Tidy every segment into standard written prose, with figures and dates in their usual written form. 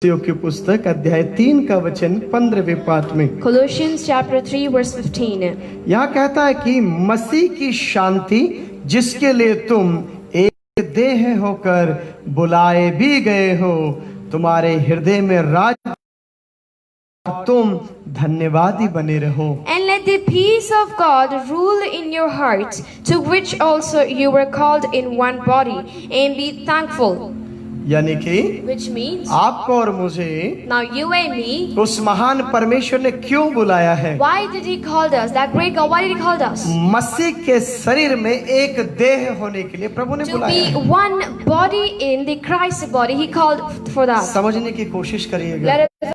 की पुस्तक अध्याय 3 का वचन 15वें पाठ में Colossians chapter 3 verse 15. यहाँ कहता है कि मसीह की शांति जिसके लिए तुम एक देह होकर बुलाए भी गए हो तुम्हारे हृदय में राज तुम धन्यवादी बने रहो। And let the peace of God rule in your hearts, to which also you were called in one body, and be thankful. यानी कि Which means आपको और मुझे now you and me. उस महान परमेश्वर ने क्यों बुलाया है? Why did He call us? That great God. Why did He call us? मसीह के शरीर में एक देह होने के लिए प्रभु ने To बुलाया be है। one body in the Christ body. He called for that. समझने की कोशिश करिएगा। Let us,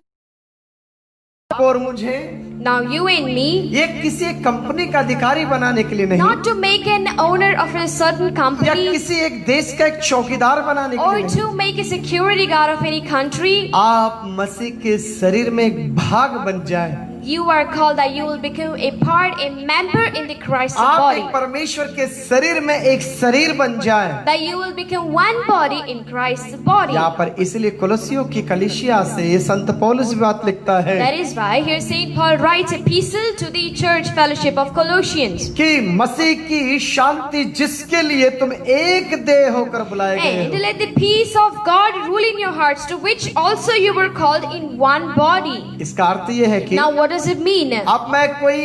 आपको और मुझे now you and me. ये किसी एक कंपनी का अधिकारी बनाने के लिए नहीं, Not to make an owner of a certain या company, किसी एक देश का एक चौकीदार बनाने के or लिए नहीं। to make a security guard of any country. आप मसीह के शरीर में एक भाग बन जाए। You are called that you will become a part, a member in the Christ आप body. एक परमेश्वर के शरीर में एक शरीर बन जाए। That you will become one body in Christ's body. यहाँ पर इसलिए कोलोसियों की कलीसिया से ये संत पौलुस भी बात लिखता है That is why here Saint Paul writes an epistle to the church fellowship of Colossians. कि मसीह की शांति जिसके लिए तुम एक देह होकर बुलाए गए And हो। let the peace of God rule in your hearts, to which also you were called in one body. इसका अर्थ ये है कि Now what does it mean? अब मैं कोई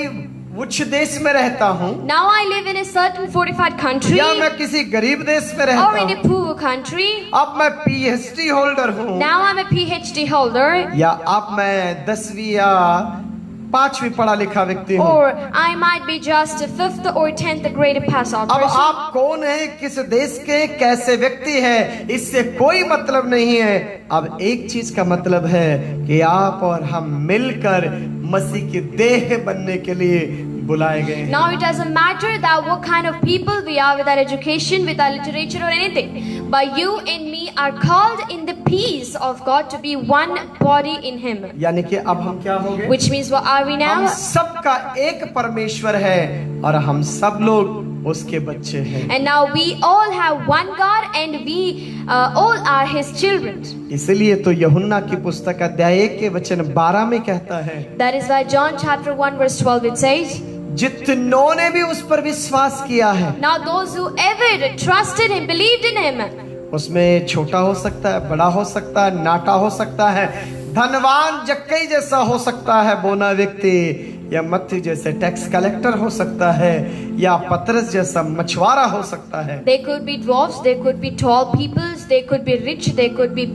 उच्च देश में रहता हूँ Now I live in a certain fortified country, या मैं किसी गरीब देश में or रहता in a हूँ, poor country. अब मैं पीएचडी होल्डर हूँ, Now I'm a PhD holder. या अब मैं 10वीं या 5वीं पढ़ा लिखा व्यक्ति हूँ। Or I might be just a 5th or 10th grade pass out अब person. आप कौन है, किस देश के कैसे व्यक्ति है, इससे कोई मतलब नहीं है। अब एक चीज का मतलब है कि आप और हम मिलकर मसीह के देह बनने के लिए बुलाए गए हैं। Now it doesn't matter that what kind of people we are, with our education, with our literature or anything, but you and me are called in the peace of God to be one body in Him. यानी कि अब हम क्या हो गए? Which means what are we हम now? सबका एक परमेश्वर है और हम सब लोग उसके बच्चे हैं। And now we all have one God, and we all are His children. इसलिए तो यूहन्ना की पुस्तक अध्याय 1 के वचन 12 में कहता है, That is why John chapter 1 verse 12 it says, जितनों ने भी उस पर विश्वास किया है, now those who ever trusted Him, believed in Him. उसमें छोटा हो सकता है, बड़ा हो सकता है, नाटा हो सकता है, धनवान जक्कई जैसा हो सकता है बोना व्यक्ति, या मत्ती जैसे टैक्स कलेक्टर हो सकता है, या पतरस जैसा मछुआरा हो सकता है। They could be dwarfs, they could be tall peoples, they could be rich, they could be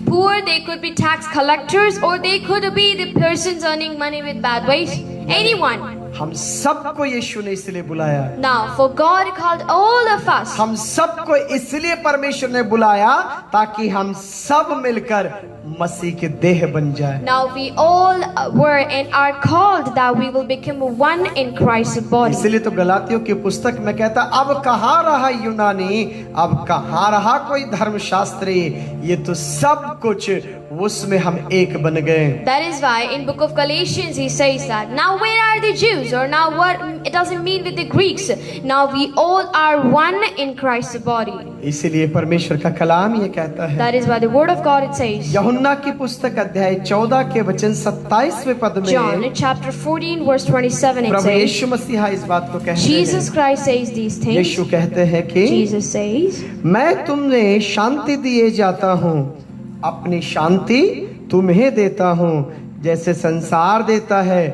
poor, they could be tax collectors, or they could be the persons earning money with bad ways. Anyone. हम सबको यीशु ने इसलिए बुलाया। Now, for God called all of us. हम सबको इसलिए परमेश्वर ने बुलाया ताकि हम सब मिलकर मसीह के देह बन जाए। Now we all were and are called that we will become one in Christ's body. इसलिए तो गलातियों की पुस्तक में कहता, अब कहाँ रहा यूनानी, अब कहाँ रहा कोई धर्मशास्त्री, ये तो सब कुछ उसमें हम एक बन गए। That is why in book of Galatians he says that now where are the Jews, or now what, it doesn't mean with the Greeks, now we all are one in Christ's body. इसीलिए परमेश्वर का कलाम ये कहता है, That is why the word of God it says, यूहन्ना की पुस्तक अध्याय 14 के वचन 27वें पद John में chapter 14 verse 27 it Prabhu says, यीशु मसीहा इस बात को कहते Jesus हैं, Christ says these things. यीशु कहते हैं कि Jesus says, मैं तुमने शांति दिए जाता हूँ, अपनी शांति तुम्हें देता हूँ, जैसे संसार देता है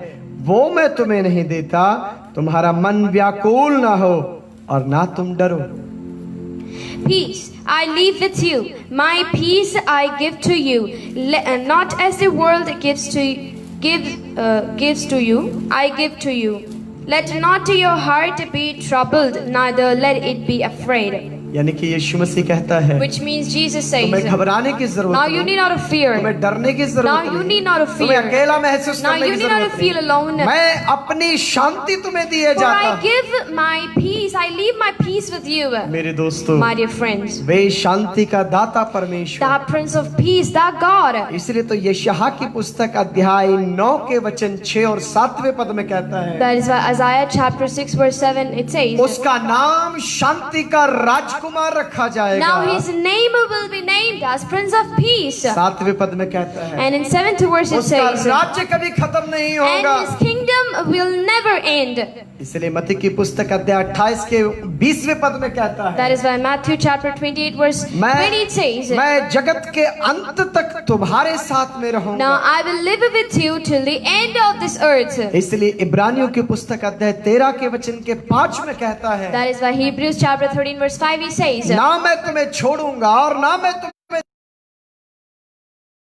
वो मैं तुम्हें नहीं देता। तुम्हारा मन व्याकुल ना हो और ना तुम डरो। peace I leave with you, my peace I give to you, not as the world gives to you, I give to you. Let not your heart be troubled, neither let it be afraid. यानी कि यीशु मसीह कहता है, Which means Jesus says, तुम्हें घबराने की जरूरत now you नहीं, need not to fear, तुम्हें डरने की now जरूरत you नहीं, need not to तुम्हें fear, अकेला महसूस now करने you की need not to जरूरत feel नहीं। alone. मैं अपनी शांति तुम्हें दिए For जाता I हूँ। give my peace peace. I leave my peace with you. मेरे दोस्तों, My dear friends, वे शांति का दाता परमेश्वर, the Prince of Peace, the God. इसलिए तो यशायाह की पुस्तक अध्याय 9 के वचन 6 और 7वें पद में कहता है, That is why Isaiah chapter 6 verse 7 it says, उसका नाम शांति का राजकुमार रखा जाएगा। now his name will be named as Prince of Peace. 7वें पद में कहता है, And in 7th verse it उसका says, राज्य कभी खत्म नहीं होगा। and his kingdom will never end. इसलिए मत्ती की पुस्तक अध्याय 28 के 20वें पद में कहता है, That is why Matthew chapter 28 verse 20 it says, मैं जगत के अंत तक तुम्हारे साथ में रहूंगा। now I will live with you till the end of this earth. इसलिए इब्रानियों की पुस्तक अध्याय 13 के वचन के 5 में कहता है, That is why Hebrews chapter 13 verse 5 it says, ना मैं तुम्हें छोड़ूंगा और ना मैं तुम्हें।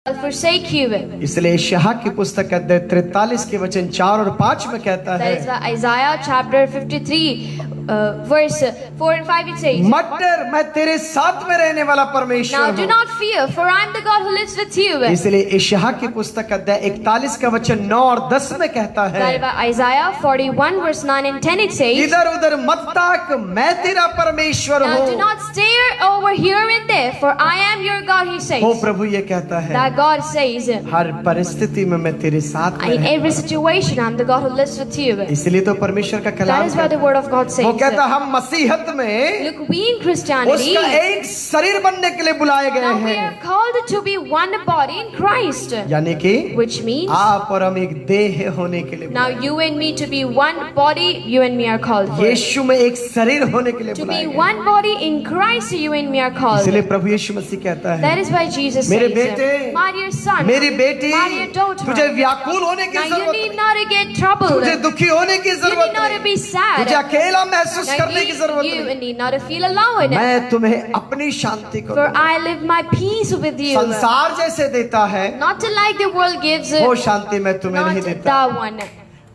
I'll forsake you. इसलिए यशायाह की पुस्तक अध्याय 43 के वचन 4 और 5 में कहता That is है, why Isaiah chapter 53 verse 4 and 5 it says, मत डर, मैं तेरे साथ में रहने वाला परमेश्वर now do हूँ। not fear, for I am the God who lives with you. इसलिए यशायाह की पुस्तक अध्याय 41 का वचन 9 और 10 में कहता That is है, why Isaiah 41 verse 9 and 10 it says, इधर उधर मत ताक, मैं तेरा परमेश्वर now do हूँ। not stare over here and there, for I am your God, he O says. प्रभु ये कहता है, That God says, हर परिस्थिति में मैं तेरे साथ में in रहूंगा। every situation I am the God who lives with you. इसलिए तो परमेश्वर का That Kalam is what the कहता word of God है, वो कहता says. है, हम मसीहत में Look, we in Christianity, उसका एक शरीर बनने के लिए बुलाए गए now we हैं। are called to be one body in Christ, यानी कि which means आप और हम एक देह होने के लिए now बुलाए you and me to be one body, you and me are called for. गए। यीशु में एक शरीर होने के लिए To बुलाए be गए। one body in Christ, you and me are called. इसलिए प्रभु यीशु मसीह कहता That है, is why Jesus मेरे says, बेटे, my dear son, मेरी बेटी, my dear daughter, तुझे व्याकुल होने की now you जरूरत need नहीं, not to get troubled. तुझे दुखी होने की You जरूरत need not to नहीं, be sad. तुझे अकेला महसूस Now करने की जरूरत you नहीं। need not to feel alone. मैं तुम्हें अपनी शांति को For I live my peace with you. संसार जैसे देता है, Not like the world gives, वो शांति मैं तुम्हें नहीं not देता। that one.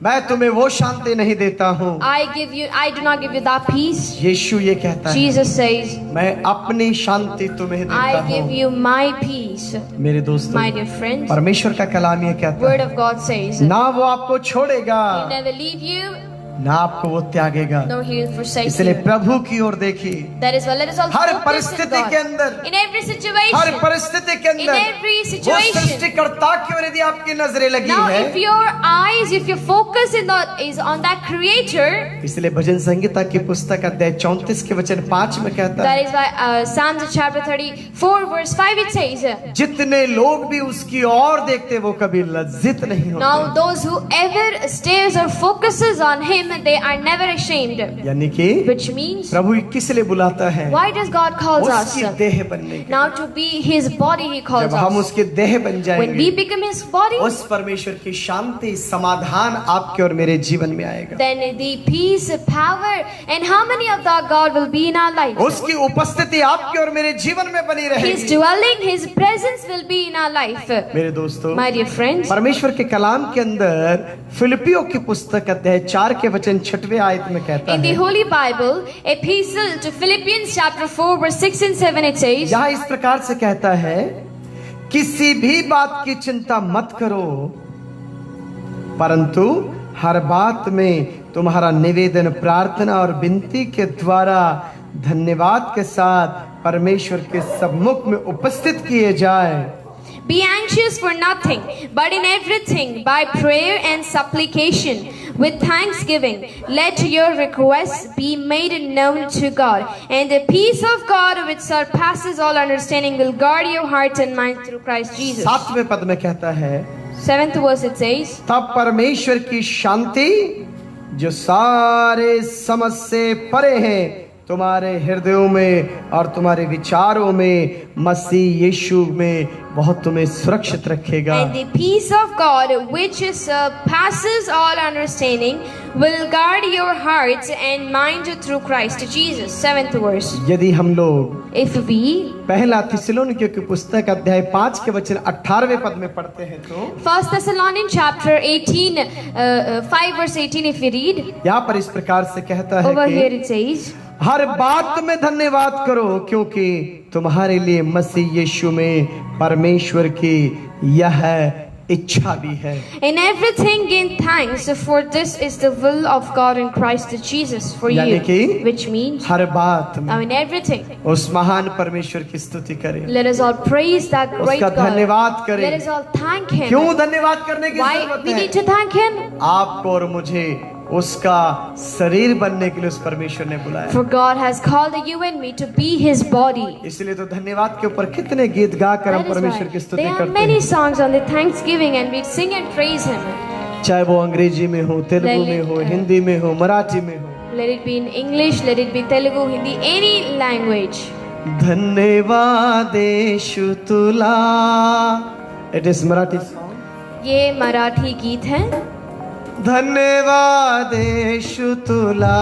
मैं तुम्हें वो शांति नहीं देता हूँ। I do not give you that peace. यीशु ये कहता है, Jesus says, मैं अपनी शांति तुम्हें देता I give हूँ। you my peace. मेरे दोस्तों, My dear friends, परमेश्वर का कलाम ये कहता word है, of God says, ना वो आपको छोड़ेगा, He'll never leave you, ना आपको वो त्यागेगा। nor He'll forsake इसलिए you. प्रभु की ओर देखिए, That is why let us all her focus in परिस्थिति के God. अंदर, In every situation, हर परिस्थिति के in अंदर every वो situation. सृष्टिकर्ता की ओर यदि आपकी नजरें लगी Now, है, if your eyes, if your focus is on that Creator, इसलिए भजन संगीता की पुस्तक अध्याय 34 के वचन 5 में कहता that है, is why Psalms chapter 34 verse 5 it says, जितने लोग भी उसकी ओर देखते वो कभी लज्जित नहीं होते। now those who ever stares or focuses on Him, they are never ashamed. यानी कि Which means, प्रभु किस लिए बुलाता है? why does God calls us? उसकी देह बनने के। Now to be His body He calls जब हम us. उसके देह बन When जाएंगे, we become His body, उस परमेश्वर की शांति समाधान आपके और मेरे जीवन में आएगा। then the peace, power and harmony of the God will be in our life. उसकी उपस्थिति आपके और मेरे जीवन में बनी His रहेगी। dwelling, His presence will be in our life. मेरे दोस्तों, My dear friends, परमेश्वर के कलाम के अंदर फिलिपियों की पुस्तक अध्याय 4 के वचन 6वें आयत में कहता in the है, Holy Bible, Epistle to Philippians chapter 4 verse 6 and 7 it says, यहाँ इस प्रकार से कहता है, किसी भी बात की चिंता मत करो, परंतु हर बात में तुम्हारा निवेदन प्रार्थना और विनती के द्वारा धन्यवाद के साथ परमेश्वर के सम्मुख में उपस्थित किए जाए। be anxious for nothing, but in everything by prayer and supplication with thanksgiving let your requests be made known to God, and the peace of God which surpasses all understanding will guard your hearts and minds through Christ Jesus. 7वें पद में कहता है, 7th verse it says, तब परमेश्वर की शांति जो सारे समझ से परे हैं तुम्हारे हृदयों में और तुम्हारे विचारों में मसीह यीशु में बहुत तुम्हें सुरक्षित रखेगा। and the peace of God which surpasses all understanding will guard your hearts and minds through Christ Jesus. 7th verse. यदि हम लोग If we पहला थिस्सलुनीकियों की पुस्तक अध्याय 5 के वचन 18वें पद में पढ़ते हैं तो 1 Thessalonians chapter 18 5 verse 18 if we read यहाँ पर इस प्रकार से कहता है over here कि it says, हर बात में धन्यवाद करो, क्योंकि तुम्हारे लिए मसीह यीशु में परमेश्वर की यह इच्छा भी है। In everything give thanks, for this is the will of God in Christ Jesus for यानी कि you. Which means, हर बात में now in everything, उस महान परमेश्वर की स्तुति करें, let us all praise that great उसका God. धन्यवाद करें। Let us all thank Him. क्यों धन्यवाद करने की Why जरूरत we है? need to thank Him? आपको और मुझे उसका शरीर बनने के लिए उस परमेश्वर ने बुलाया। For God has called you and me to be His body. इसलिए तो धन्यवाद के ऊपर कितने गीत गाकर हम That is परमेश्वर की why स्तुति there are करते many हैं, songs on the Thanksgiving and we sing and praise Him. चाहे वो अंग्रेजी में हो, तेलुगु में हो, हिंदी में हो, मराठी में हो। Let it be in English, let it be Telugu, Hindi, any language. धन्यवाद येशू तुला। It is Marathi song. ये मराठी गीत है। धन्यवाद येशू तुला,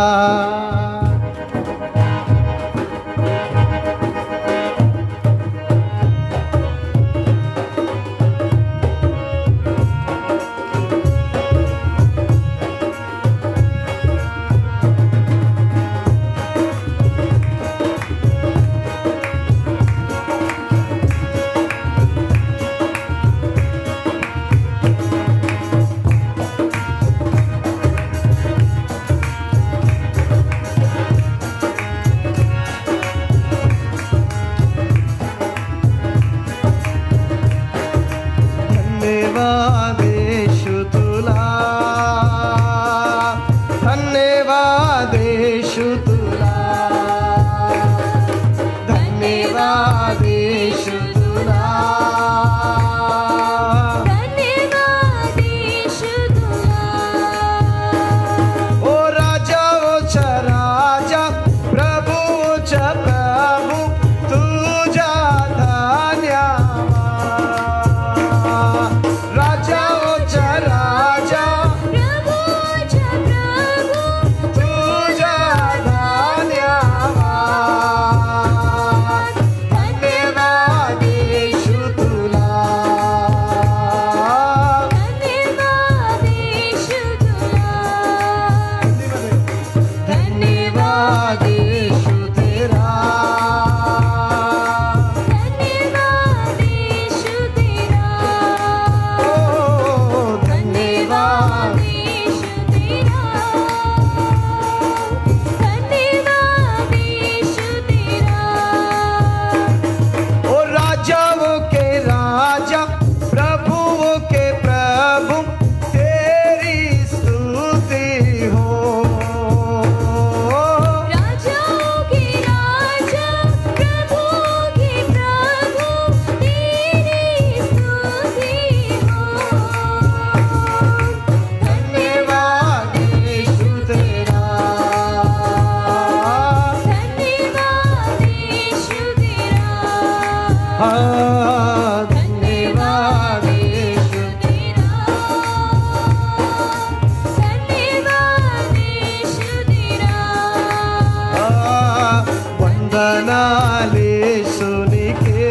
धन्यवाद येशू तुला, धन्यवाद येशू तुला, धन्यवाद येशू तुला, धन्यवाद येशू तुला। ओ राजाओचा राजा, प्रभूचा प्रभू, तुझ्या धन्यवाद। राजाओचा राजा, प्रभूचा प्रभू, तुझ्या धन्यवाद। धन्यवाद येशू तुला, धन्यवाद येशू तुला। धन्यवाद येशू तेरा, धन्यवाद येशू तेरा। ओ धन्यवाद। धन्यवाद येशू तेरा। धन्यवाद येशू तेरा। ओ राजाओं के राजा, प्रभुओं के प्रभु, तेरी स्तुति हो। राजाओं के राजा, प्रभुओं के प्रभु, तेरी स्तुति हो। धन्यवाद येशू तेरा, धन्यवाद येशू तेरा। हाँ, धन्यवाद येशू तेरा। धन्यवाद येशू तेरा। వందనాలే సునికే,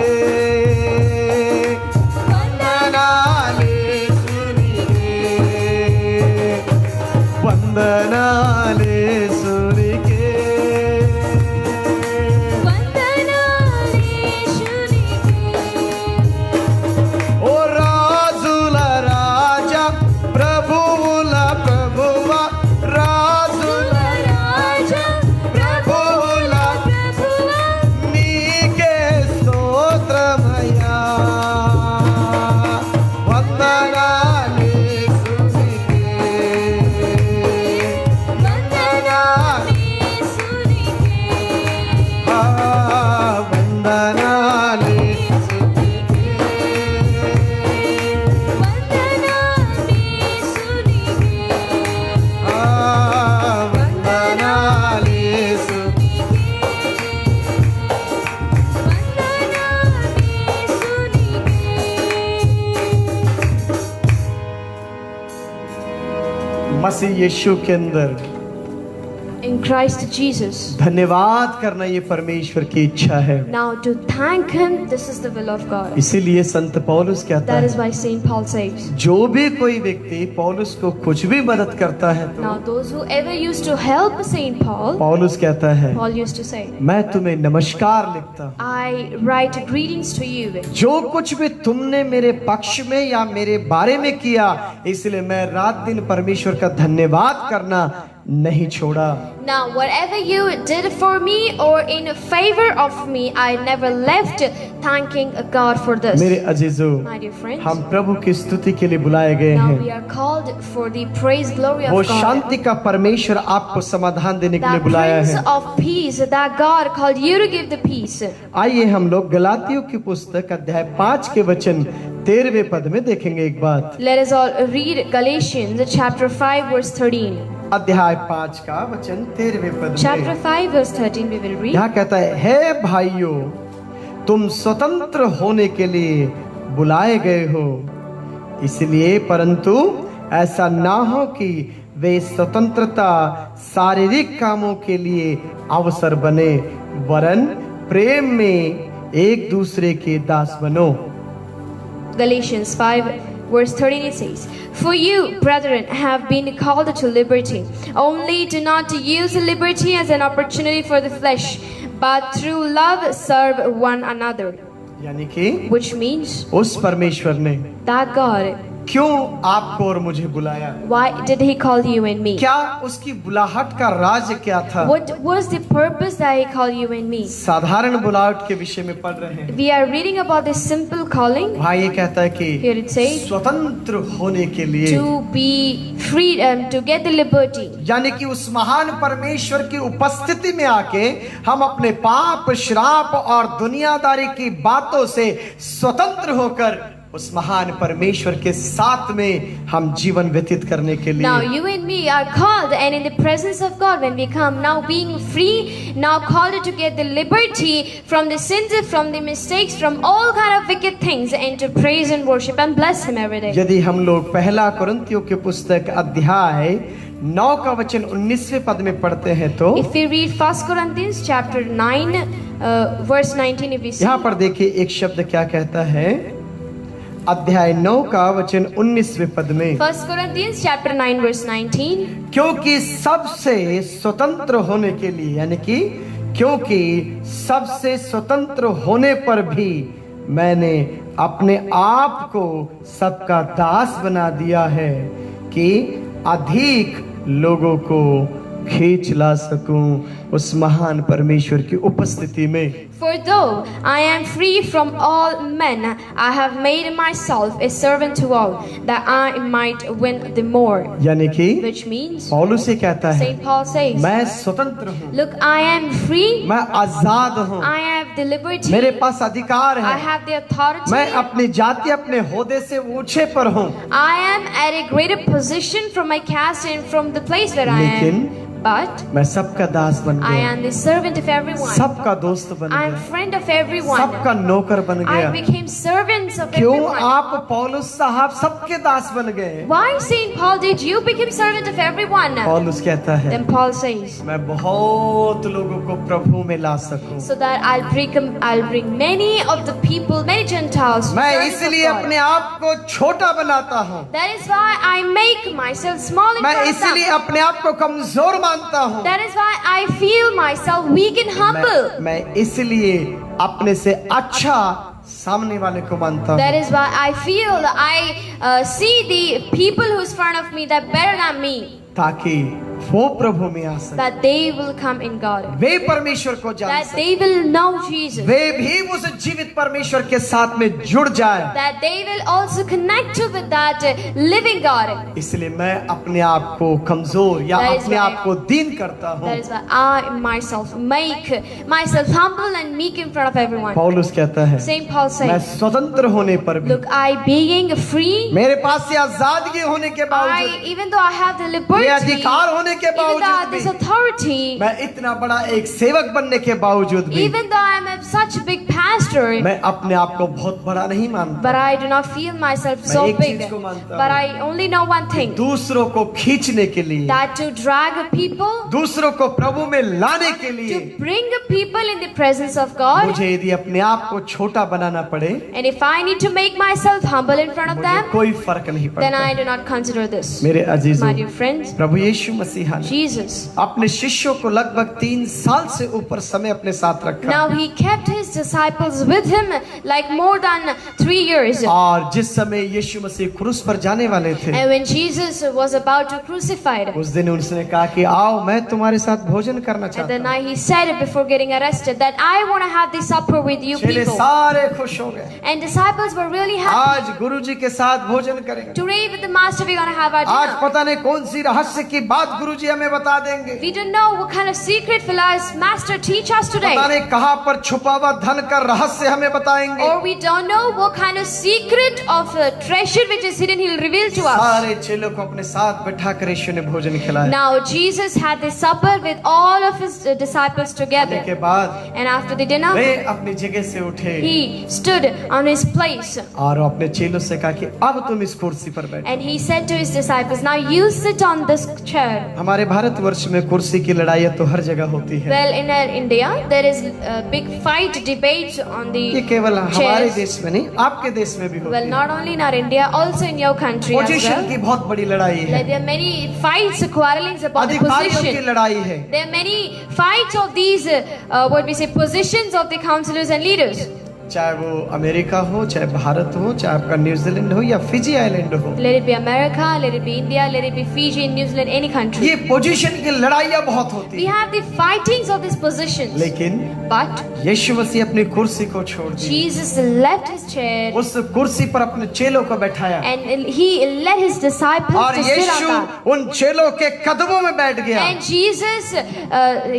వందనాలే సునికే, వందనాలే సునికే, వందనాలు యేసునికే। ఓ రాజుల రాజా, ప్రభువుల ప్రభువా, రాజుల రాజా, ప్రభువుల ప్రభువా, నీకే స్తోత్రమయ్యా। వందనాలే సునికే, వందనాలు యేసునికే। ఆ వందనాలే సునికే, వందనాలు యేసునికే। ఆ వందనాలే సునికే, వందనాలు యేసునికే। मसीह यीशु के अंदर In in Christ Jesus. धन्यवाद करना ये परमेश्वर की इच्छा है। Now to thank Him, this is the will of God. इसीलिए संत पौलुस कहता That है, is why Saint Paul says. जो भी कोई व्यक्ति पौलुस को कुछ भी मदद करता है तो Now those who ever used to help Saint Paul, पौलुस कहता है, Paul used to say, मैं तुम्हें नमस्कार लिखता हूँ। I write greetings to you. जो कुछ भी तुमने मेरे पक्ष में या मेरे बारे में किया, इसलिए मैं रात दिन परमेश्वर का धन्यवाद करना नहीं छोड़ा। Now whatever you did for me or in favor of me, I never left thanking God for this. मेरे अजीजों, My dear friends, हम प्रभु की स्तुति के लिए बुलाए गए now हैं। we are called for the praise glory वो of God. शांति का परमेश्वर आपको समाधान देने के लिए That बुलाया Prince है। of Peace, that God called you to give the peace. आइए हम लोग गलातियों की पुस्तक अध्याय 5 के वचन 13वें पद में देखेंगे एक बात। Let us all read Galatians chapter 5 verse 13. अध्याय 5 का वचन 13वें पद Chapter में 5 verse 13 we will read. यहाँ कहता है, हे भाइयों, तुम स्वतंत्र होने के लिए बुलाए गए हो, इसलिए परंतु ऐसा ना हो कि वे स्वतंत्रता शारीरिक कामों के लिए अवसर बने, वरन प्रेम में एक दूसरे के दास बनो। Galatians 5 verse 13 it says, For you, brethren, have been called to liberty. Only do not use liberty as an opportunity for the flesh, but through love serve one another. यानी कि Which means उस परमेश्वर ने that God, क्यों आपको और मुझे बुलाया? why did He call you and me? क्या उसकी बुलाहट का राज क्या था? What was the purpose that He called you and me? साधारण बुलाहट के विषय में पढ़ रहे हैं। We are reading about this simple calling. वहाँ ये कहता है कि Here it says, स्वतंत्र होने के लिए, to be free, to get the liberty. यानी कि उस महान परमेश्वर की उपस्थिति में आके हम अपने पाप, श्राप और दुनियादारी की बातों से स्वतंत्र होकर उस महान परमेश्वर के साथ में हम जीवन व्यतीत करने के Now लिए, you and me are called, and in the presence of God when we come, now being free, now called to get the liberty from the sins, from the mistakes, from all kind of wicked things, and to praise and worship and bless Him every day. यदि हम लोग पहला कुरिन्थियों की पुस्तक अध्याय 9 का वचन 19वें पद में पढ़ते हैं तो If we read 1 Corinthians chapter 9 verse 19, if we see, यहाँ पर देखिए एक शब्द क्या कहता है, अध्याय 9 का वचन 19वें पद में, 1 Corinthians chapter 9 verse 19, क्योंकि सबसे स्वतंत्र होने के लिए, यानी कि क्योंकि सबसे स्वतंत्र होने पर भी मैंने अपने आप को सबका दास बना दिया है कि अधिक लोगों को खींच ला सकूं उस महान परमेश्वर की उपस्थिति में। For though I am free from all men, I have made myself a servant to all, that I might win the more. यानी कि Which means, पौलुस से कहता है, Saint Paul says, मैं स्वतंत्र हूँ, Look, I am free, मैं आजाद हूँ, I have the liberty, मेरे पास अधिकार I है, have the authority, मैं अपनी जाति अपने होदे से ऊंचे पर हूँ, I am at a greater position from my caste and from the place where I लेकिन am. But मैं सबका दास बन I गया, am the servant of everyone. सबका दोस्त बन I am गया, friend of everyone. सबका नौकर बन I गया। became servants of क्यों everyone. आप पौलुस साहब सबके दास बन गए? Why, Saint Paul, did you become servant of everyone? पौलुस कहता है, Then Paul says, मैं बहुत लोगों को प्रभु में ला सकूं, so that I'll bring many of the people, many Gentiles. to मैं servants of इसलिए God. अपने आप को छोटा बनाता हूँ, That is why I make myself small in मैं front of इसलिए them. अपने आप को कमजोर मानता हूँ, That is why I feel myself weak and humble. मैं इसलिए अपने से अच्छा सामने वाले को मानता हूँ, That is why I feel I see the people who's in front of me that better than me, ताकि वो प्रभु में आ सके, that they will come in God, वे परमेश्वर को जान that सके, they will know Jesus, वे भी उस जीवित परमेश्वर के साथ में जुड़ जाए। that they will also connect to with that living God. इसलिए मैं अपने आप को कमजोर या That is अपने why- आप को दीन करता हूँ। That is why I myself make myself humble and meek in front of everyone. पौलुस कहता है, Saint Paul मैं says, स्वतंत्र होने पर भी, look, I being free, मेरे पास ये आजादगी होने के बावजूद, even though I have the ये liberty, अधिकार होने के even though I बावजूद have this भी, authority, मैं इतना बड़ा एक सेवक बनने के बावजूद भी, even though I am such a big pastor master. मैं अपने आप को बहुत बड़ा नहीं मानता, But I do not feel myself so मैं एक big. चीज को मानता But हूँ, I only know one thing, दूसरों को खींचने के लिए, that to drag people, दूसरों को प्रभु में लाने के लिए, to bring people in the presence of God, मुझे यदि अपने आप को छोटा बनाना पड़े, and if I need to make myself humble in front of मुझे them, कोई फर्क नहीं then पड़ता। I do not consider this. मेरे अजीजों, My dear friends, प्रभु यीशु मसीहा ने Jesus, अपने शिष्यों को लगभग 3 साल से ऊपर समय अपने साथ रखा, now he kept his disciples with him like more than 3 years. और जिस समय यीशु मसीह क्रूस पर जाने वाले थे, And when Jesus was about to crucified, उस दिन उसने कहा कि आओ मैं तुम्हारे साथ भोजन करना at चाहता the हूँ। night he said before getting arrested that I want to have this supper with you चेले people. सारे खुश हो गए, And disciples were really happy. आज गुरुजी के साथ भोजन करेंगे। Today with the master we're going to have our आज dinner. पता नहीं कौन सी रहस्य की बात गुरुजी हमें बता देंगे, We don't know what kind of secret will our master teach us today. पता नहीं कहाँ पर छुपा हुआ धन का रहस्य हमें बताएंगे। Or we don't know what kind of secret of treasure which is hidden he'll reveal to us. सारे चेलों को अपने साथ बैठा कर यीशु ने भोजन खिलाया। Now Jesus had this supper with all of his disciples together. के बाद And after the dinner, वे अपनी जगह से उठे he stood on his place. और अपने चेलों से कहा कि अब तुम इस कुर्सी पर बैठो। And he said to his disciples, now you sit on this chair. हमारे भारतवर्ष में कुर्सी की लड़ाई तो हर जगह होती है। Well, in India, there is a big fight, debates on ये the केवल हमारे chairs. देश में नहीं, आपके देश में भी होती Well, है। not only in our India, also in your country as position well. की बहुत बड़ी लड़ाई है, There are many fights, quarrelings about the अधिकारियों की position. लड़ाई है। There are many fights of these, what we say, positions of the counselors and leaders. चाहे वो अमेरिका हो, चाहे भारत हो, चाहे आपका न्यूजीलैंड हो या फिजी आइलैंड हो, Let it be America, let it be India, let it be Fiji, New Zealand, any country. ये पोजीशन की लड़ाइयाँ बहुत होती We है। have the fightings of these positions. लेकिन But यीशु मसीह अपनी कुर्सी को छोड़ दी, Jesus left his chair उस कुर्सी पर अपने चेलों को बैठाया and he led his disciples और to sit on Yeshu that. उन चेलों के कदमों में बैठ गया And Jesus,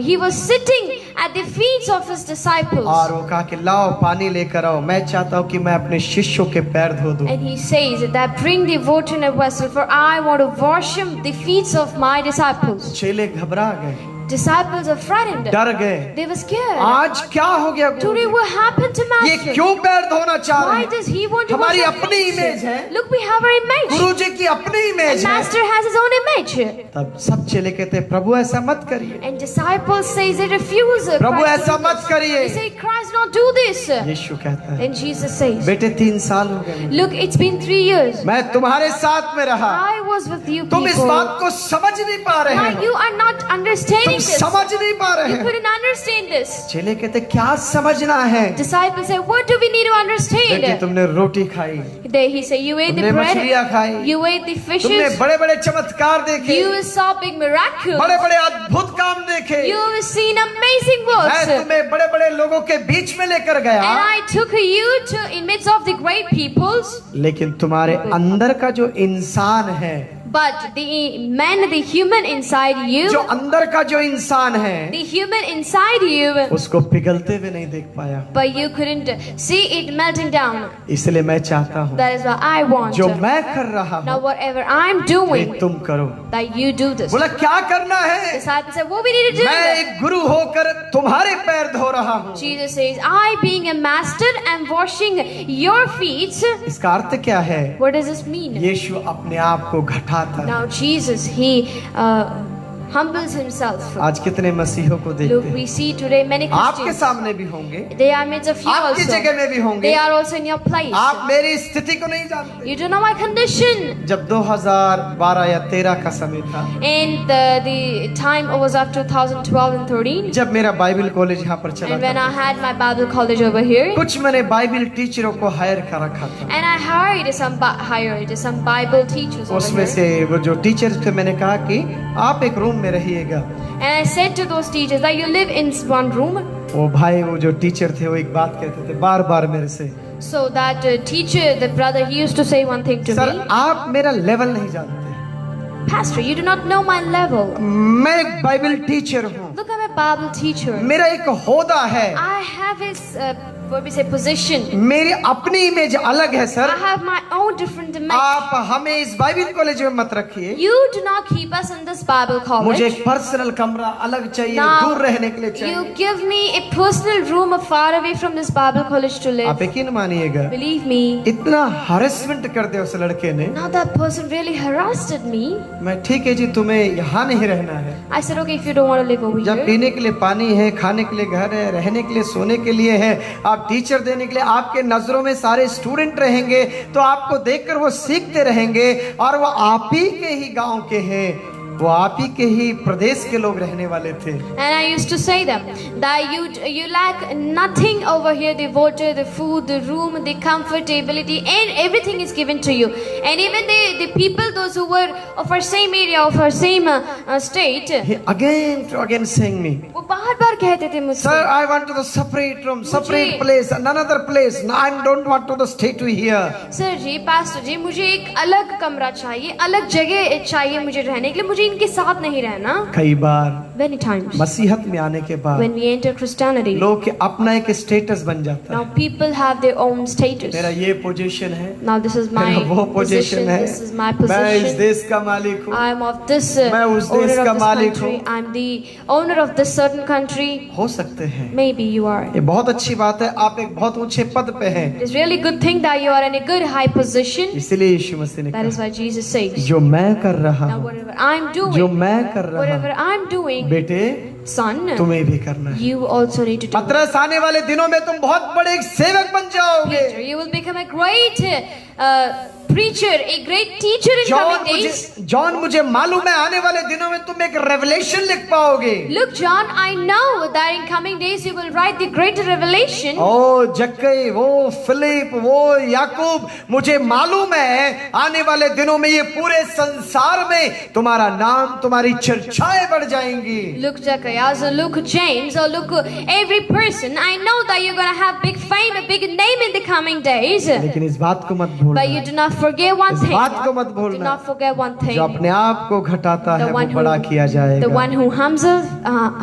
he was sitting at the feet of his disciples. और वो कहा कि लाओ पानी लेकर आओ, मैं चाहता हूँ कि मैं अपने शिष्यों के पैर धो दूं। And he says that bring the water in a vessel, for I want to wash him the feet of my disciples. चेले घबरा गए, Disciples are frightened. डर गए, They were scared. आज क्या हो गया Today Guruji? what happened to ये Master? क्यों पैर धोना चाह रहे Why हैं? does he want to हमारी wash our अपनी feet? इमेज है, Look, we have our image. गुरुजी की अपनी And इमेज है। Master has his own image. तब सब चेले कहते हैं, प्रभु ऐसा मत करिए, And disciples says they refuse. Prabhu Christ ऐसा to do मत this. करिए। They say, Christ, not do this. यीशु कहता है, And Jesus says, बेटे 3 साल हो गए, look, it's been 3 years. मैं तुम्हारे साथ में रहा, I was with you तुम इस people. बात को समझ नहीं पा रहे Why हो, you are not तुम understanding this? समझ नहीं पा रहे You हो। couldn't understand this. चेले कहते क्या समझना है? Disciples say, what do we need to बेटे understand? तुमने रोटी खाई, They, he said, you ate the तुमने मछलियाँ bread, खाई, you ate the तुमने fishes, बड़े बड़े चमत्कार देखे, you saw big miracles, बड़े बड़े अद्भुत काम देखे, you have seen amazing मैं works. तुम्हें बड़े बड़े लोगों के बीच में लेकर गया, And I took you to in midst of the great peoples, लेकिन तुम्हारे अंदर का जो इंसान है, but the man, the human inside जो you, अंदर का जो इंसान है, the human inside you, उसको पिघलते हुए नहीं देख पाया। but you couldn't see it melting down. इसलिए मैं चाहता हूँ That is what I want. जो मैं कर रहा Now हूँ whatever I'm वे doing, तुम करो। that you do this. बोला क्या करना है? Disciples said, what we need to do? मैं एक गुरु होकर तुम्हारे पैर धो रहा हूँ। Jesus says, I being a master am washing your feet. इसका अर्थ क्या है? What does this mean? यीशु अपने आप को घटाता है। Now Jesus, he humbles himself. आज कितने मसीहों को Look, देखते हैं, we see today many आपके Christians. सामने भी होंगे, They are midst of you आपकी also. जगह में भी होंगे, They are also in your place. आप मेरी स्थिति को नहीं जानते। You do know my condition. जब 2012 या 13 का समय था, And the time was of 2012 and 13. जब मेरा बाइबल कॉलेज यहाँ पर चला And when था, I had my Bible college over here. कुछ मैंने बाइबल टीचरों को हायर कर रखा था। And I hired some Bible teachers over उसमें here. से वो जो टीचर्स थे, मैंने कहा कि आप एक रूम में रहिएगा। And I said to those teachers that you live in one room. वो भाई, वो जो टीचर थे, वो एक बात कहते थे बार बार मेरे से, So that teacher, the brother, he used to say one thing to sir me. आप मेरा लेवल नहीं जानते, Pastor, you do not know my level. मैं एक बाइबल टीचर हूँ, Look, I'm a Bible teacher. मेरा एक होदा है, I have his For we say position. मेरी अपनी इमेज अलग है I sir, have my own different image. आप हमें इस बाइबल कॉलेज में मत रखिए। You do not keep us in this Bible मुझे college. एक पर्सनल कमरा अलग चाहिए, Now, दूर रहने के लिए you चाहिए। give me a personal room far away from this Bible college to live. आप यकीन मानिएगा, Believe me. इतना हरेसमेंट कर दिया उस लड़के ने। Now that person really harassed me. मैं ठीक है जी, तुम्हें यहाँ नहीं रहना है। I said, okay, if you don't want to live over जब here. पीने के लिए पानी है, खाने के लिए घर है, रहने के लिए सोने के लिए है, आप टीचर देने के लिए, आपके नजरों में सारे स्टूडेंट रहेंगे, तो आपको देखकर वो सीखते रहेंगे, और वो आप ही के ही गांव के हैं, वो आप ही के ही प्रदेश के लोग रहने वाले थे। And I used to say them that you lack nothing over here, the water, the food, the room, the comfortability, and everything is given to you. And even the people, those who were of our same area, of our same state, He again to again saying me, वो बार-बार कहते थे मुझसे, Sir, I want to the separate room, separate place, another place. No, I don't want to the stay to here. Sir ji, pastor ji, मुझे एक अलग कमरा चाहिए, अलग जगह चाहिए मुझे रहने के लिए, मुझे इनके साथ नहीं रहना। कई बार Many times मसीहत में आने के बाद when we enter Christianity, लोग के अपना एक स्टेटस बन जाता now है। people have their own status. मेरा ये पोजीशन है, Now this is my मेरा वो पोजीशन position, है, this is my मैं इस position. देश का मालिक हूँ, I am of this मैं उस owner देश of का this मालिक country. हूँ। I am the owner of this certain country. हो सकते हैं। Maybe you are. ये बहुत अच्छी बात है, आप एक बहुत ऊंचे पद पे हैं, It is really good thing that you are in a good high position. इसीलिए यीशु मसीह ने That is कहा, why Jesus says, जो मैं कर रहा now हूँ, whatever I'm जो doing, मैं कर रहा whatever हूँ, I'm doing, बेटे son, तुम्हें भी करना है। you also need to do it. पतरस, आने वाले दिनों में तुम बहुत बड़े एक सेवक बन जाओगे। Peter, you will become a great preacher, a great teacher in coming days. John, मुझे मालूम है आने वाले दिनों में तुम एक रेवलेशन लिख पाओगे। Look, John, I know that in coming days you will write the great revelation. ओ जक्कई, वो फिलिप, वो याकूब, मुझे मालूम है आने वाले दिनों में ये पूरे संसार में तुम्हारा नाम, तुम्हारी चर्चाएं बढ़ जाएंगी। Look, Zacharias, or look, James, or look, every person. I know that you're gonna have big fame, a big name in the coming days. लेकिन इस बात को मत भूलना, But you do not forget one इस thing. बात को मत Do भूलना, not forget one thing. जो अपने आप को घटाता है The वो one बड़ा किया the जाएगा। one who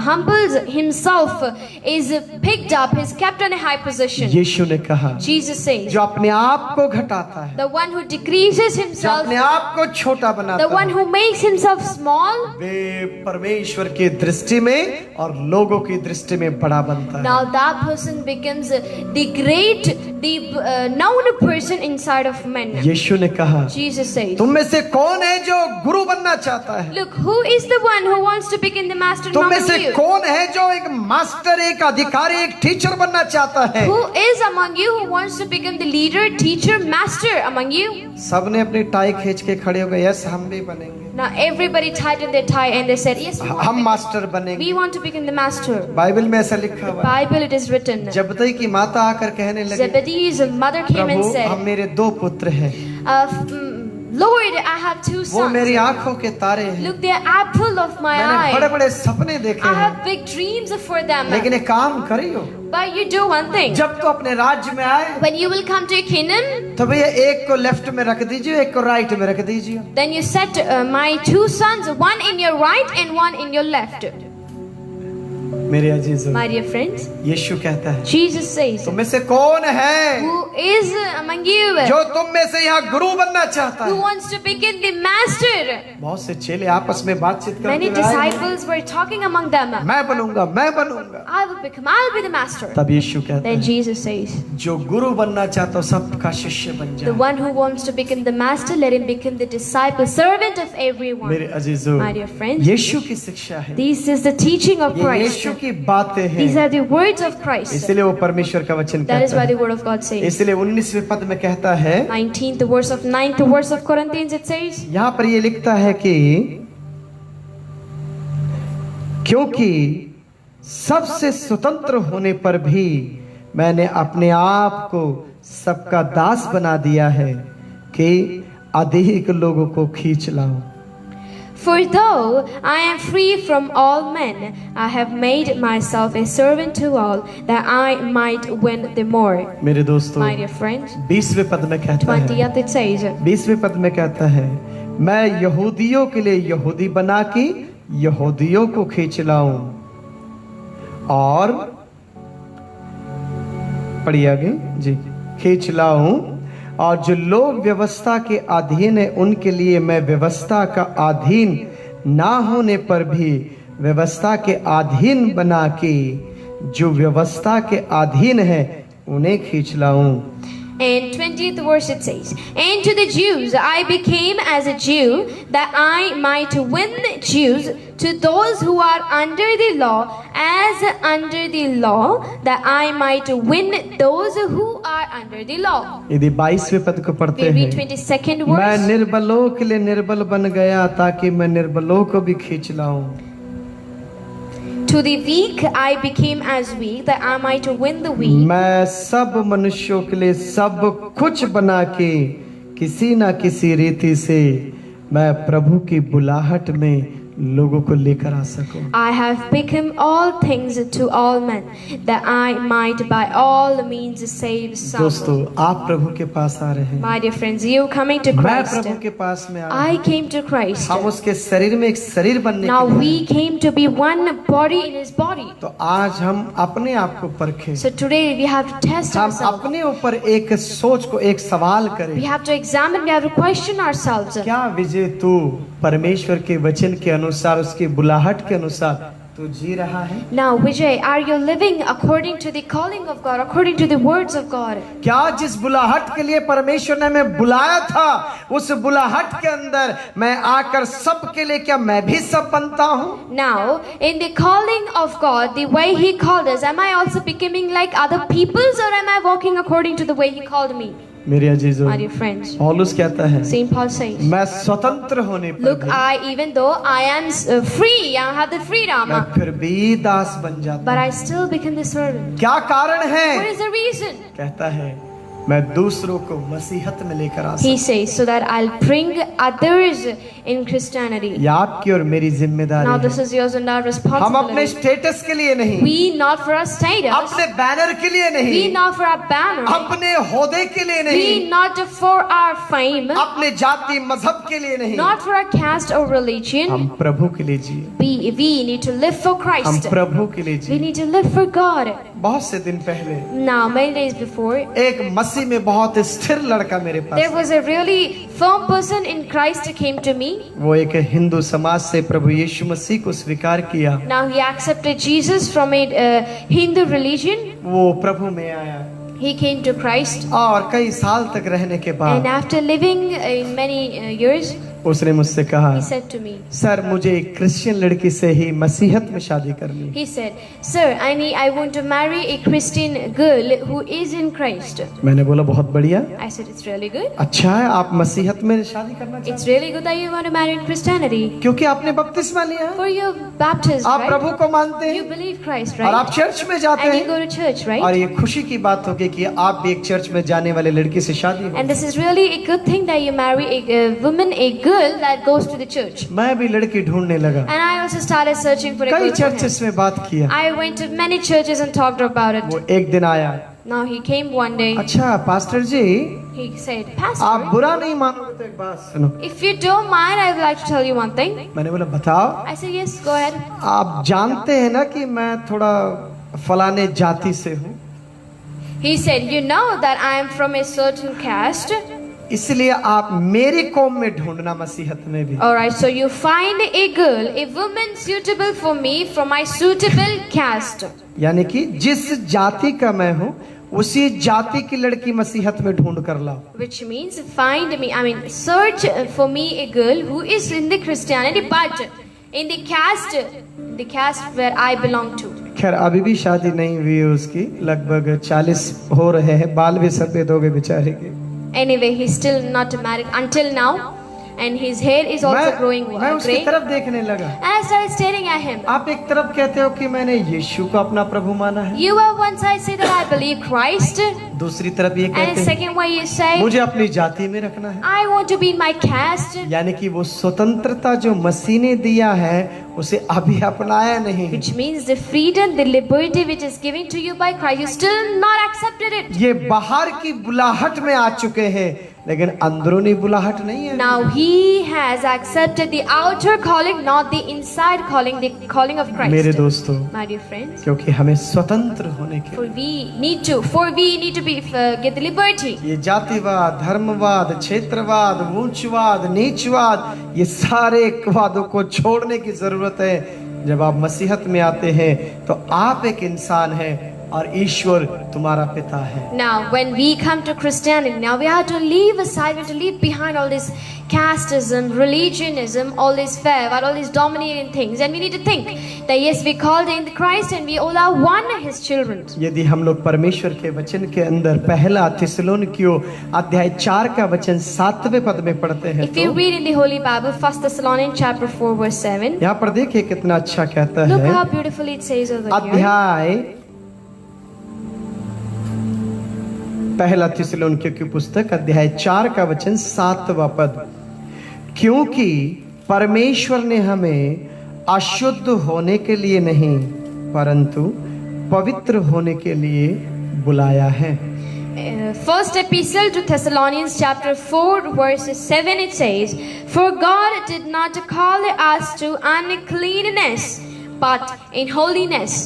humbles himself is picked up, is kept in a high position. यीशु ने कहा, Jesus says, जो अपने आप को घटाता है, the one who decreases जो himself, अपने आप को छोटा the बनाता one है, who makes himself small, वे परमेश्वर की दृष्टि में और लोगों की दृष्टि में बड़ा बनता है। now that person becomes the great, the known person inside of men. यीशु ने कहा, Jesus says, तुम में से कौन है जो गुरु बनना चाहता है? look, who is the one who wants to become the master तुम में among से you? कौन है जो एक मास्टर, एक अधिकारी, एक टीचर बनना चाहता है? Who is among you who wants to become the leader, teacher, master among you? सबने अपनी टाई खींच के खड़े हो गए, यस हम भी बनेंगे, Now everybody tightened their tie and they said, yes, हम मास्टर बनेंगे। we want to become the master. Bible में ऐसा लिखा हुआ है। Bible it is written. जबदई की माता आकर कहने लगी, Zebedee's mother came and प्रभु हम said, मेरे दो पुत्र हैं, Lord, I have two वो sons. मेरी आंखों के तारे हैं, Look, they are apple of my मैंने बड़े eye. बड़े सपने देखे I हैं, have big dreams for them. लेकिन एक काम करियो, But you do one thing. जब तो अपने राज्य में आए When you will come to Canaan, तो भैया एक को लेफ्ट में रख दीजिए, एक को राइट में रख दीजिए। then you set my two sons, one in your right and one in your left. मेरे अजीजों, My dear friends, यीशु कहता है, Jesus says, तुम में से कौन है who is among you जो तुम में से यहाँ गुरु बनना चाहता who है? wants to become the master? बहुत से चेले आपस में बातचीत Many करते हुए आए, disciples were talking among them. मैं बनूंगा, मैं बनूंगा। I'll be the master. तब यीशु कहता Then है, Jesus says, जो गुरु बनना चाहता हो सबका शिष्य बन the जाए। one who wants to become the master, let him become the disciple, servant of everyone. मेरे अजीजों, My dear friends, यीशु की शिक्षा है, this is the teaching of ये Christ. यीशु की बातें हैं, These are the words of Christ. इसलिए वो परमेश्वर का वचन That is कहता why है। the word of God says. इसलिए 19वें पद में कहता है, 19th verse of 9th verse of Corinthians it says, यहाँ पर ये लिखता है कि क्योंकि सबसे स्वतंत्र होने पर भी मैंने अपने आप को सबका दास बना दिया है कि अधिक लोगों को खींच लाऊं। For though I am free from all men, I have made myself a servant to all, that I might win the more. मेरे दोस्तों, My dear friends, 20वें पद में कहता है, 20th it says, 20वें पद में कहता है, मैं यहूदियों के लिए यहूदी बना के यहूदियों को खींच लाऊं और पढ़िए आगे जी। खींच लाऊं, और जो लोग व्यवस्था के अधीन है उनके लिए मैं व्यवस्था का अधीन ना होने पर भी व्यवस्था के अधीन बना के जो व्यवस्था के अधीन है उन्हें खींच लाऊं। And 20th verse it says, And to the Jews I became as a Jew, that I might win Jews. To those who are under the law, as under the law, that I might win those who are under the law. यदि 22वें पद को पढ़ते We read हैं, 22nd मैं verse. निर्बलों के लिए निर्बल बन गया ताकि मैं निर्बलों को भी खींच लाऊं। To the weak I became as weak, that I might win the weak. मैं सब मनुष्यों के लिए सब कुछ बना के किसी ना किसी रीति से मैं प्रभु की बुलाहट में लोगों को लेकर आ सकूं। I have become all things to all men, that I might by all means save some. दोस्तों, आप प्रभु के पास आ रहे हैं, My dear friends, you coming to मैं Christ. प्रभु के पास में आ रहा I हूं। came to Christ. हम उसके शरीर में एक शरीर बनने Now के we लिए, came to be one body in His body. तो आज हम अपने आप को परखें। So today we have to test हम ourselves. अपने ऊपर एक सोच को एक सवाल करें, We have to examine, we have to question ourselves. क्या विजय तू परमेश्वर के वचन के अनुसार, उसकी बुलाहट के अनुसार तू जी रहा है? Now Vijay, are you living according to the calling of God, according to the words of God? क्या जिस बुलाहट के लिए परमेश्वर ने हमें बुलाया था, उस बुलाहट के अंदर मैं आकर सबके लिए क्या मैं भी सब बनता हूँ? Now, in the calling of God, the way He called us, am I also becoming like other people's, or am I walking according to the way He called me? मेरे अजीजों, My dear friends, पौलुस कहता है, Saint Paul says, मैं स्वतंत्र होने पर Look, भी even though I am free, I have the freedom, मैं फिर भी दास बन जाता but हूँ। I still become the servant. क्या कारण है? What is the reason? कहता है, मैं दूसरों को मसीहत में लेकर आ He सकता says, so that I'll bring others in Christianity. हूँ। ये आपकी और मेरी Now जिम्मेदारी this है। is yours and our हम अपने responsibility. स्टेटस के लिए नहीं, We not for our status, अपने बैनर के लिए we नहीं, not for our banner, अपने होदे के लिए we नहीं, not for our fame, अपने जाति मजहब के लिए नहीं, not for our caste or religion. हम प्रभु के लिए जिए। We need to live for हम Christ. प्रभु के लिए We जिए। need to live for God. बहुत से दिन पहले Now, many days before, एक मसीह में बहुत स्थिर लड़का मेरे there pass, was a really firm person in Christ who came to me. वो एक हिंदू समाज से प्रभु यीशु मसीह को स्वीकार किया। Now he accepted Jesus from a Hindu religion. वो प्रभु में आया He came to Christ, और कई साल तक रहने के and बाद after living in many years, उसने मुझसे कहा, he said to me, sir मुझे एक क्रिश्चियन लड़की से ही मसीहत में शादी करनी है। he said, Sir, I want to marry a Christian girl who is in Christ. मैंने बोला बहुत बढ़िया, I said, it's really good. अच्छा है, आप मसीहत में शादी करना It's चाहते really good that you want to marry in Christianity. हैं क्योंकि आपने बपतिस्मा लिया है, For your baptism, आप right? प्रभु को मानते You हैं believe Christ, और आप right? चर्च में जाते And you हैं, go to church, और right? ये खुशी की बात होगी कि आप भी एक चर्च में जाने वाले लड़की से शादी हो। And this is really a good thing that you marry a woman, a girl that goes to the church. मैं भी लड़की ढूंढने लगा, And I also started searching for a कई girl for him. चर्चेस में बात किया। I went to many churches and talked about वो it. एक दिन आया, Now he came one day. अच्छा पास्टर जी, He said, आप Pastor, बुरा नहीं मानोगे तो एक बात सुनो। if you don't mind, I would like to tell you one thing. मैंने बोला बताओ। I said, yes, go ahead. आप जानते हैं ना कि मैं थोड़ा फलाने जाति से हूँ, He said, you know that I am from a certain caste. इसलिए आप मेरी कौम में ढूंढना मसीहत में भी। Alright, so you find a girl, a woman suitable for me from my suitable caste. यानी कि जिस जाति का मैं हूँ उसी जाति की लड़की मसीहत में ढूंढ कर लाओ। Which means find me, search for me a girl who is in the Christianity, but in the caste where I belong to. खैर अभी भी शादी नहीं हुई है उसकी, लगभग 40 हो रहे हैं, बाल भी सफेद हो गए बेचारे के। Anyway, he's still not married until now, and his hair is also growing मैं उसकी gray. तरफ देखने लगा। And I started staring at him. आप एक तरफ कहते हो कि मैंने यीशु को अपना प्रभु माना है, You were once I say that I believe Christ, दूसरी तरफ ये And कहते the हैं second way you say, मुझे अपनी जाति में रखना है। I want to be in my caste. यानी कि वो स्वतंत्रता जो मसीह ने दिया है उसे अभी अपनाया नहीं। Which means the freedom, the liberty which is given to you by Christ, you still not accepted it. ये बाहर की बुलाहट में आ चुके हैं लेकिन अंदरूनी बुलाहट नहीं है। Now he has accepted the outer calling, not the inside calling, the calling of Christ. मेरे दोस्तों, My dear friends, क्योंकि हमें स्वतंत्र होने के for we need to be get the liberty. ये जातिवाद, धर्मवाद, क्षेत्रवाद, ऊंचवाद, नीचवाद, ये सारे वादों को छोड़ने की जरूरत है। जब आप मसीहत में आते हैं तो आप एक इंसान हैं और ईश्वर तुम्हारा पिता है। Now, when we come to Christianity, now we have to leave aside, we have to leave behind all this casteism, religionism, all this favour, all these dominating things, and we need to think that yes, we called in Christ and we all are one His children. यदि हम लोग परमेश्वर के वचन के अंदर पहला थिस्सलुनीकियों अध्याय 4 का वचन 7वें पद में पढ़ते हैं If you read in the Holy Bible, 1 Thessalonians chapter 4 verse 7, यहाँ पर देखिए कितना अच्छा कहता look है। how beautifully it says over here. अध्याय पहला थिस्सलुनीकियों की पुस्तक अध्याय 4 का वचन 7वां पद, क्योंकि परमेश्वर ने हमें अशुद्ध होने के लिए नहीं परंतु पवित्र होने के लिए बुलाया है। First epistle to Thessalonians chapter 4 verse 7 it says, For God did not call us to uncleanness but in holiness.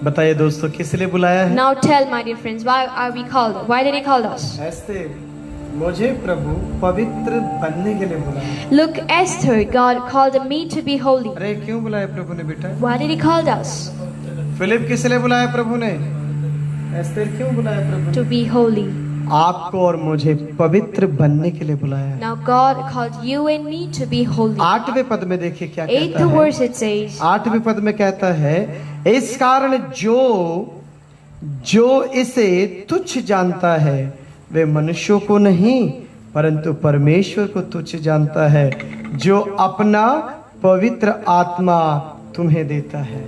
बताइए दोस्तों, किस लिए बुलाया है? Now tell my dear friends, why are we called? Why did He call us? ऐसे मुझे प्रभु पवित्र बनने के लिए बुलाया। Look, Esther, God called me to be holy. अरे क्यों बुलाया प्रभु ने बेटा? Why did He call us? Philip किस लिए बुलाया प्रभु ने? एस्तेर क्यों बुलाया प्रभु To ने? be holy. आपको और मुझे पवित्र बनने के लिए बुलाया है। Now God called you and me to be holy. 8वें पद में देखिए क्या कहता 8th है। verse it says, 8वें पद में कहता है, इस कारण जो इसे तुच्छ जानता है वे मनुष्यों को नहीं परंतु परमेश्वर को तुच्छ जानता है जो अपना पवित्र आत्मा तुम्हें देता है।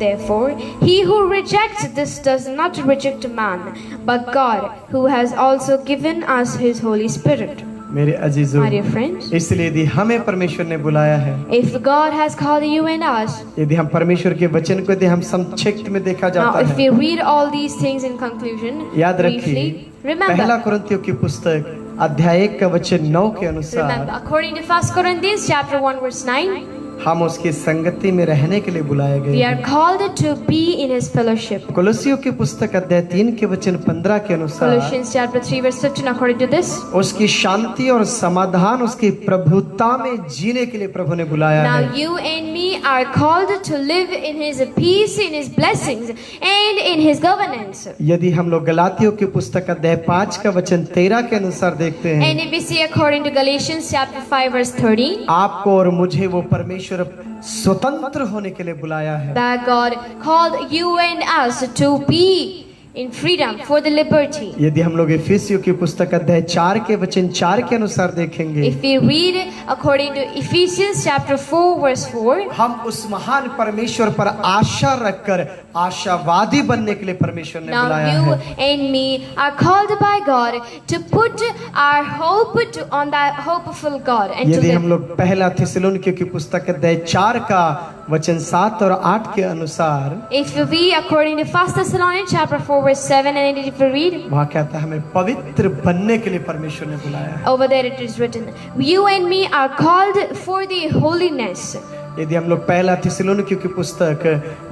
Therefore, he who rejects this does not reject man, but God, who has also given us His Holy Spirit. मेरे अजीजों, My dear friends, इसलिए यदि हमें परमेश्वर ने बुलाया है, if God has called you and us, यदि हम परमेश्वर के वचन को यदि हम संक्षिप्त में देखा now जाता if है, we read all these things in conclusion, याद रखिए briefly, पहला remember, कुरिन्थियों की पुस्तक अध्याय 1 का वचन 9 के अनुसार according to 1 Corinthians chapter 1 verse 9, हम उसकी संगति में रहने के लिए बुलाए we गए are हैं। called to be in His fellowship. कुलुस्सियों की पुस्तक अध्याय 3 के वचन 15 के अनुसार Colossians chapter 3 verse 15, according to this, उसकी शांति और समाधान उसकी प्रभुता में जीने के लिए प्रभु ने बुलाया now है। you and me are called to live in His peace, in His blessings, and in His governance. यदि हम लोग गलातियों की पुस्तक अध्याय 5 का वचन 13 के अनुसार देखते हैं, And if we see according to Galatians chapter 5 verse 30, आपको और मुझे वो परमेश्वर स्वतंत्र होने के लिए बुलाया है। that God called you and us to be in freedom for the liberty. यदि हम लोग इफिसियों की पुस्तक अध्याय 4 के वचन 4 के अनुसार देखेंगे, If we read according to Ephesians chapter 4 verse 4, हम उस महान परमेश्वर पर आशा रखकर आशावादी बनने के लिए परमेश्वर ने now बुलाया you है। and me are called by God to put our hope on that hopeful God and to यदि हम live. लोग पहला थिस्सलुनीकियों की पुस्तक अध्याय 4 का वचन 7 और 8 के अनुसार If we according to 1 Thessalonians chapter 4 verse 7 and if we read, वहाँ कहता है हमें पवित्र बनने के लिए परमेश्वर ने बुलाया है। over there it is written, you and me are called for the holiness. यदि हम लोग पहला थिस्सलुनीकियों की पुस्तक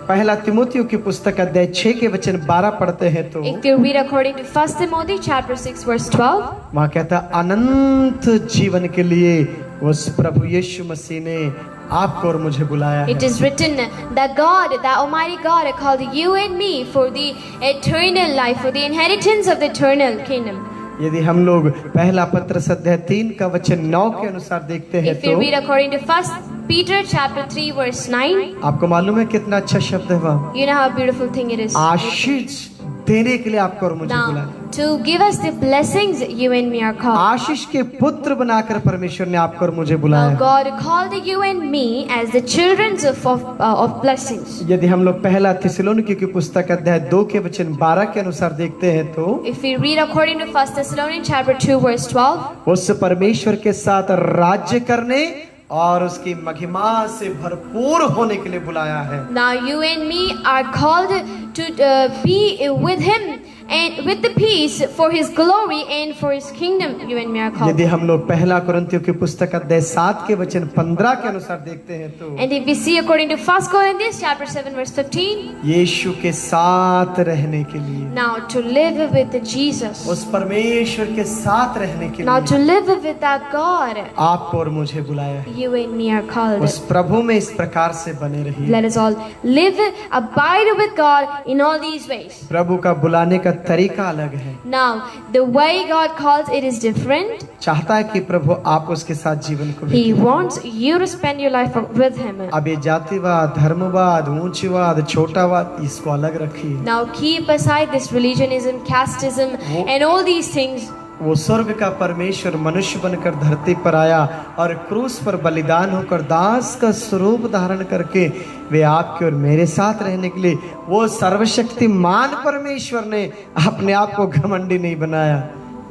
पहला तिमोथियों की पुस्तक अध्याय 6 के वचन 12 पढ़ते हैं तो If you read according to 1 Timothy chapter 6 verse 12, वहाँ कहता है अनंत जीवन के लिए उस प्रभु यीशु मसीह ने आपको और मुझे बुलाया it है। is written that God, that Almighty God, called you and me for the eternal life, for the inheritance of the eternal kingdom. यदि हम लोग पहला पत्रस अध्याय 3 का वचन 9 के अनुसार देखते हैं If you तो read according to 1 Peter chapter 3 verse 9, आपको मालूम है कितना अच्छा शब्द है वह, you know how beautiful thing it is. आशीष देने के लिए आपको और मुझे Now, बुलाया। to give us the blessings, you and me are called. आशीष के पुत्र बनाकर परमेश्वर ने आपको और मुझे Now, बुलाया। God called you and me as the children of blessings. यदि हम लोग पहला थिस्सलुनीकी की पुस्तक अध्याय 2 के वचन 12 के अनुसार देखते हैं तो If we read according to 1 Thessalonians chapter 2 verse 12, उस परमेश्वर के साथ राज्य करने और उसकी महिमा से भरपूर होने के लिए बुलाया है। now you and me are called to be with Him and with the peace for His glory and for His kingdom. You and me are called. यदि हम लोग पहला कुरिन्थियों की पुस्तक अध्याय 7 के वचन 15 के अनुसार देखते हैं तो And if we see according to 1 Corinthians chapter 7 verse 15, यीशु के साथ रहने के लिए, now to live with Jesus, उस परमेश्वर के साथ रहने के now to लिए live with that God, आपको और मुझे बुलाया है। you and me are called. उस प्रभु में इस प्रकार से बने रहिए। Let us all live, abide with God in all these ways. प्रभु का बुलाने का तरीका अलग है। Now, the way God calls it is different. चाहता है कि प्रभु आप उसके साथ जीवन को He बिताएं। wants you to spend your life with Him. अब ये जातिवाद, धर्मवाद, ऊंचवाद, छोटावाद इसको अलग रखिए। Now, keep aside this religionism, casteism, and all these things. वो स्वर्ग का परमेश्वर मनुष्य बनकर धरती पर आया और क्रूस पर बलिदान होकर दास का स्वरूप धारण करके वे आपके और मेरे साथ रहने के लिए वो सर्वशक्तिमान परमेश्वर ने अपने आप को घमंडी नहीं बनाया।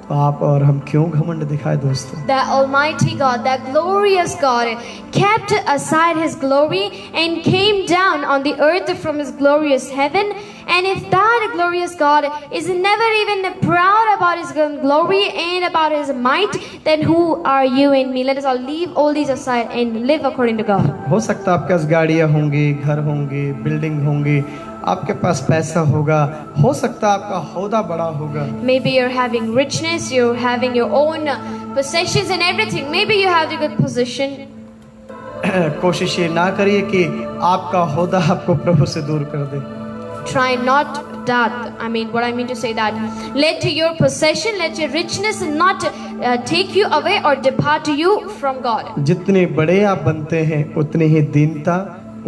तो आप और हम क्यों घमंड दिखाए दोस्तों? That Almighty God, that glorious God, kept aside His glory and came down on the earth from His glorious heaven. And if that glorious God is never even proud about His glory and about His might, then who are you and me? Let us all leave all these aside and live according to God. हो सकता है आपके पास गाड़ियां होंगी, घर होंगे, building होंगी, आपके पास पैसा होगा, हो सकता है आपका ओहदा बड़ा होगा। Maybe you're having richness, you're having your own possessions and everything. Maybe you have a good position. कोशिश ये ना करिए कि आपका ओहदा आपको प्रभु से दूर कर दे। Try not that. I mean, what I mean to say that let your possession, let your richness not take you away or depart you from God. जितने बड़े आप बनते हैं उतनी ही दीनता,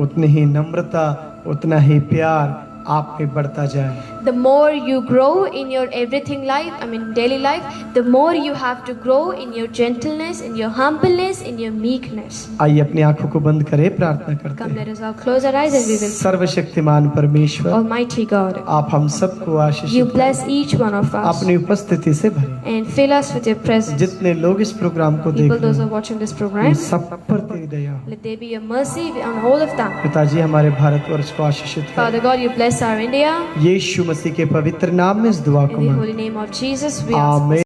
उतनी ही नम्रता, उतना ही प्यार आप में बढ़ता जाए। The more you grow in your everything life, I mean daily life, the more you have to grow in your gentleness, in your humbleness, in your meekness. आइए अपनी आंखों को बंद करें, प्रार्थना करते Come, हैं। let us all close our eyes and we will. सर्वशक्तिमान परमेश्वर, Almighty God, आप हम सबको you आशीषित bless each one of us अपनी उपस्थिति से भरें। and fill us with your presence. जितने लोग इस प्रोग्राम को देख People, those रहे who हैं, are watching this उन program, सब पर तेरी दया हो। let there be your mercy on all of them. पिताजी हमारे भारतवर्ष को आशीषित कर। Father God, you bless our India. यीशु मसीह के पवित्र नाम में इस दुआ को In the मांगते holy name of Jesus, we हैं। ask. आमीन।